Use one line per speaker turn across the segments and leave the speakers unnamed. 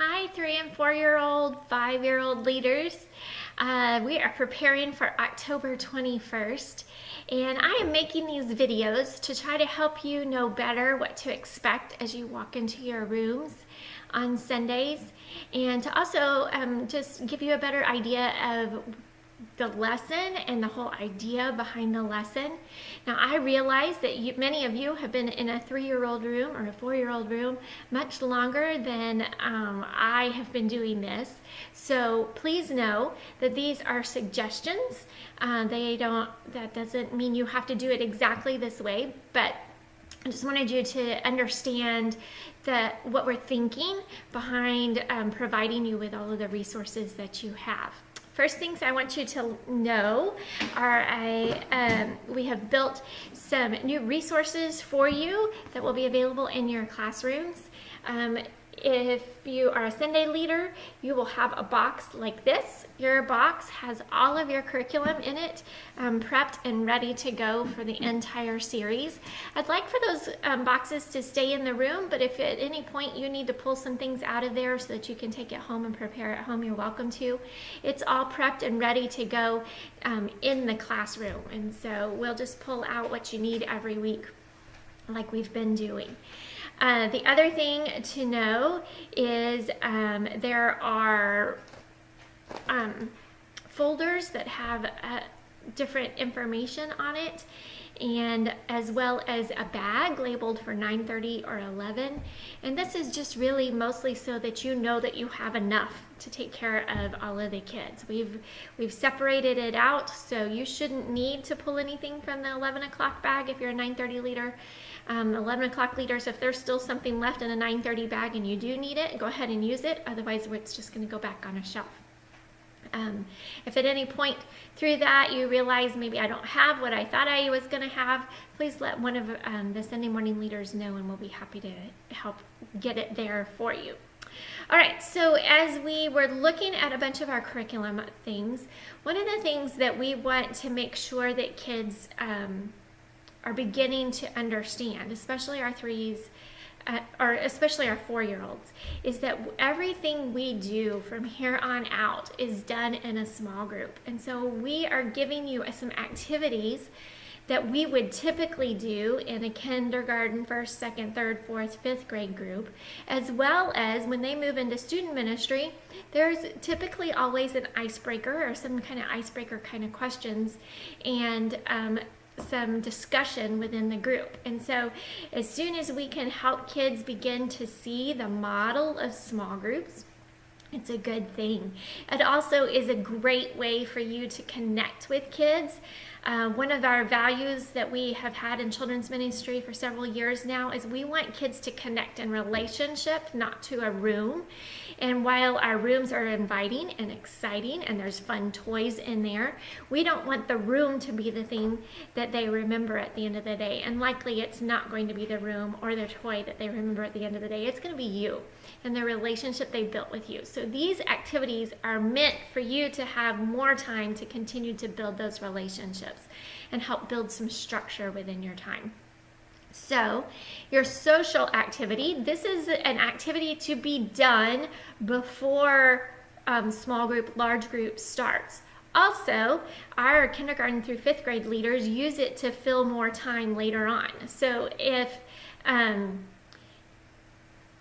Hi, 3 and 4-year-old, 5-year-old leaders. We are preparing for October 21st, and I am making these videos to try to help you know better what to expect as you walk into your rooms on Sundays, and to also just give you a better idea of the lesson and the whole idea behind the lesson. Now, I realize that many of you have been in a 3-year-old room or a 4-year-old room much longer than I have been doing this. So please know that these are suggestions. That doesn't mean you have to do it exactly this way, but I just wanted you to understand what we're thinking behind providing you with all of the resources that you have. First things I want you to know are we have built some new resources for you that will be available in your classrooms. If you are a Sunday leader, you will have a box like this. Your box has all of your curriculum in it, prepped and ready to go for the entire series. I'd like for those boxes to stay in the room, but if at any point you need to pull some things out of there so that you can take it home and prepare at home, you're welcome to. It's all prepped and ready to go in the classroom, and so we'll just pull out what you need every week like we've been doing. The other thing to know is there are folders that have different information on it, and as well as a bag labeled for 9:30 or 11. And this is just really mostly so that you know that you have enough to take care of all of the kids. We've separated it out, so you shouldn't need to pull anything from the 11 o'clock bag if you're a 9:30 leader. 11 o'clock leaders, if there's still something left in a 9:30 bag and you do need it, go ahead and use it. Otherwise, it's just going to go back on a shelf. If at any point through that you realize maybe I don't have what I thought I was going to have, please let one of the Sunday morning leaders know, and we'll be happy to help get it there for you. All right, so as we were looking at a bunch of our curriculum things, one of the things that we want to make sure that kids are beginning to understand, especially our threes, or especially our 4-year-olds, is that everything we do from here on out is done in a small group. And so we are giving you some activities that we would typically do in a kindergarten, 1st, 2nd, 3rd, 4th, 5th grade group, as well as when they move into student ministry, there's typically always an icebreaker or some kind of icebreaker kind of questions, and some discussion within the group. And so as soon as we can help kids begin to see the model of small groups, it's a good thing. It also is a great way for you to connect with kids. One of our values that we have had in children's ministry for several years now is we want kids to connect in relationship, not to a room. And while our rooms are inviting and exciting and there's fun toys in there, we don't want the room to be the thing that they remember at the end of the day. And likely it's not going to be the room or the toy that they remember at the end of the day. It's going to be you and the relationship they built with you. So these activities are meant for you to have more time to continue to build those relationships and help build some structure within your time. So your social activity, this is an activity to be done before small group, large group starts. Also, our kindergarten through 5th grade leaders use it to fill more time later on. So if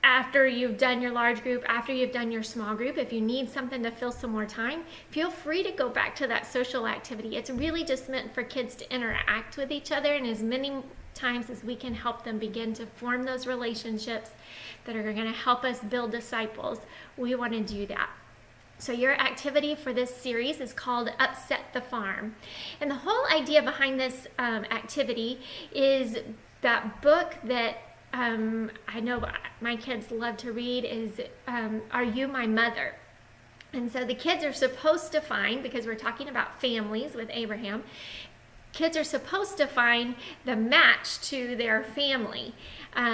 after you've done your large group, after you've done your small group, if you need something to fill some more time, feel free to go back to that social activity. It's really just meant for kids to interact with each other, and as many times as we can help them begin to form those relationships that are going to help us build disciples, we want to do that. So your activity for this series is called Upset the Farm. And the whole idea behind this activity is that book that I know my kids love to read is Are You My Mother? And so the kids are supposed to find, because we're talking about families with Abraham, kids are supposed to find the match to their family.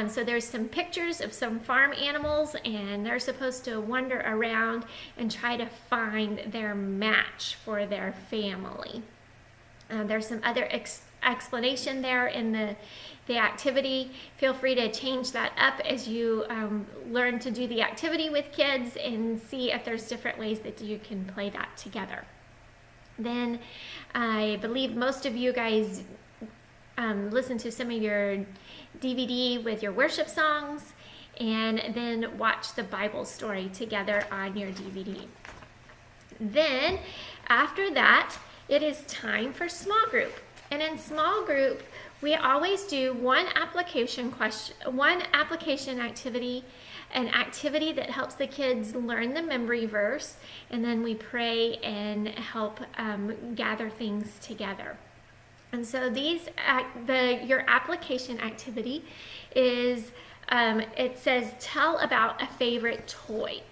So there's some pictures of some farm animals, and they're supposed to wander around and try to find their match for their family. There's some other explanation there in the activity. Feel free to change that up as you learn to do the activity with kids and see if there's different ways that you can play that together. Then I believe most of you guys listen to some of your DVD with your worship songs, and then watch the Bible story together on your DVD. Then after that, it is time for small group. And in small group, we always do one application activity, an activity that helps the kids learn the memory verse, and then we pray and help gather things together. And so your application activity is, it says, tell about a favorite toy.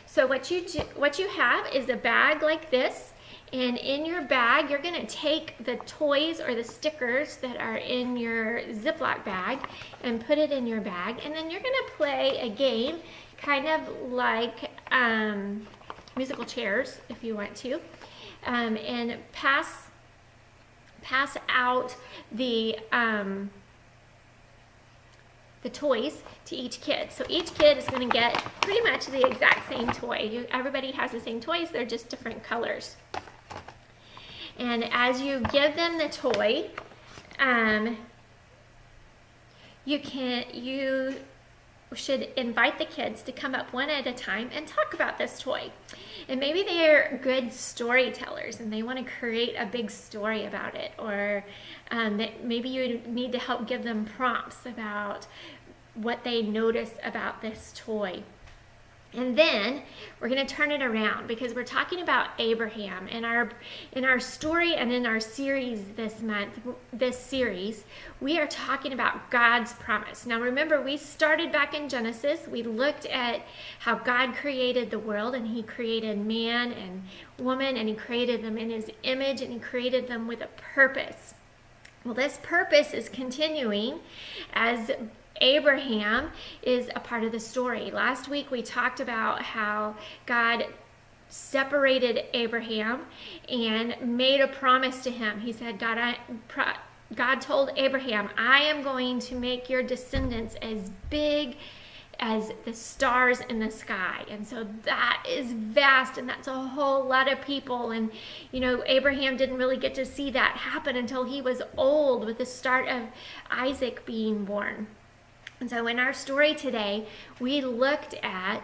So what you have is a bag like this, and in your bag, you're going to take the toys or the stickers that are in your Ziploc bag and put it in your bag, and then you're going to play a game kind of like musical chairs, if you want to, and pass out the toys to each kid. So each kid is going to get pretty much the exact same toy. Everybody has the same toys, they're just different colors. And as you give them the toy, you should invite the kids to come up one at a time and talk about this toy. And maybe they're good storytellers and they want to create a big story about it, or that maybe you need to help give them prompts about what they notice about this toy. And then we're going to turn it around, because we're talking about Abraham in our story, and in our series this series, we are talking about God's promise. Now remember, we started back in Genesis. We looked at how God created the world, and he created man and woman, and he created them in his image, and he created them with a purpose. Well, this purpose is continuing as Abraham is a part of the story. Last week we talked about how God separated Abraham and made a promise to him. He said, God told Abraham, I am going to make your descendants as big as the stars in the sky. And so that is vast, and that's a whole lot of people. And Abraham didn't really get to see that happen until he was old, with the start of Isaac being born. And so in our story today, we looked at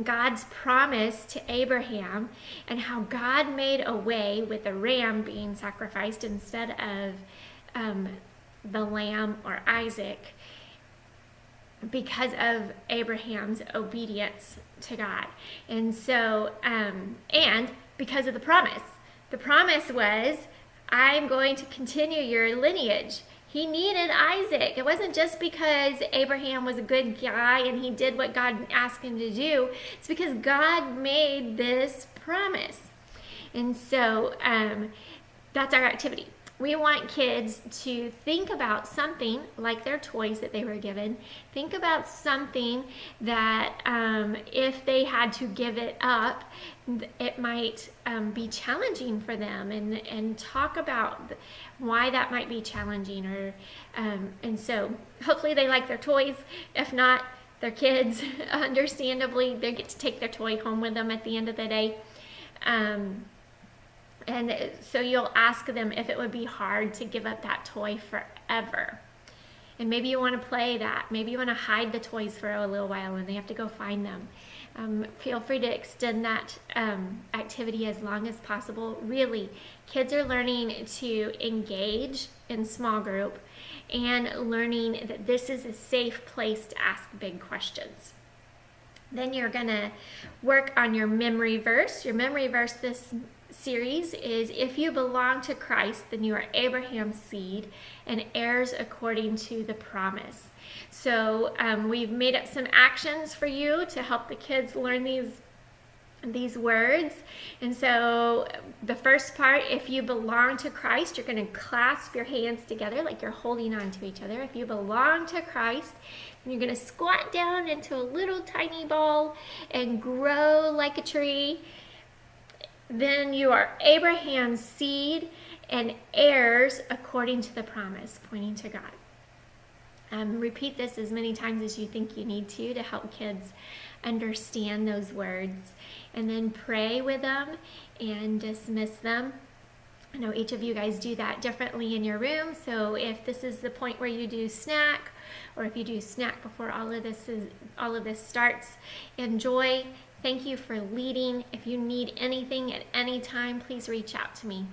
God's promise to Abraham, and how God made a way with a ram being sacrificed instead of the lamb or Isaac, because of Abraham's obedience to God. And so, and because of the promise. The promise was, I'm going to continue your lineage. He needed Isaac. It wasn't just because Abraham was a good guy and he did what God asked him to do. It's because God made this promise. And so that's our activity. We want kids to think about something like their toys that they were given. Think about something that if they had to give it up, it might be challenging for them, and talk about why that might be challenging. Or and so hopefully they like their toys. If not, their kids, understandably, they get to take their toy home with them at the end of the day. And so you'll ask them if it would be hard to give up that toy forever. And maybe you want to play that. Maybe you want to hide the toys for a little while and they have to go find them. Feel free to extend that activity as long as possible. Really, kids are learning to engage in small group and learning that this is a safe place to ask big questions. Then you're going to work on your memory verse. Your memory verse this series is, if you belong to Christ, then you are Abraham's seed and heirs according to the promise. So we've made up some actions for you to help the kids learn these words. And so the first part, if you belong to Christ, you're going to clasp your hands together like you're holding on to each other. If you belong to Christ, then you're going to squat down into a little tiny ball and grow like a tree. Then you are Abraham's seed and heirs according to the promise, pointing to God. Repeat this as many times as you think you need to help kids understand those words, and then pray with them and dismiss them. I know each of you guys do that differently in your room, so if this is the point where you do snack, or if you do snack before all of this starts, enjoy. Thank you for leading. If you need anything at any time, please reach out to me.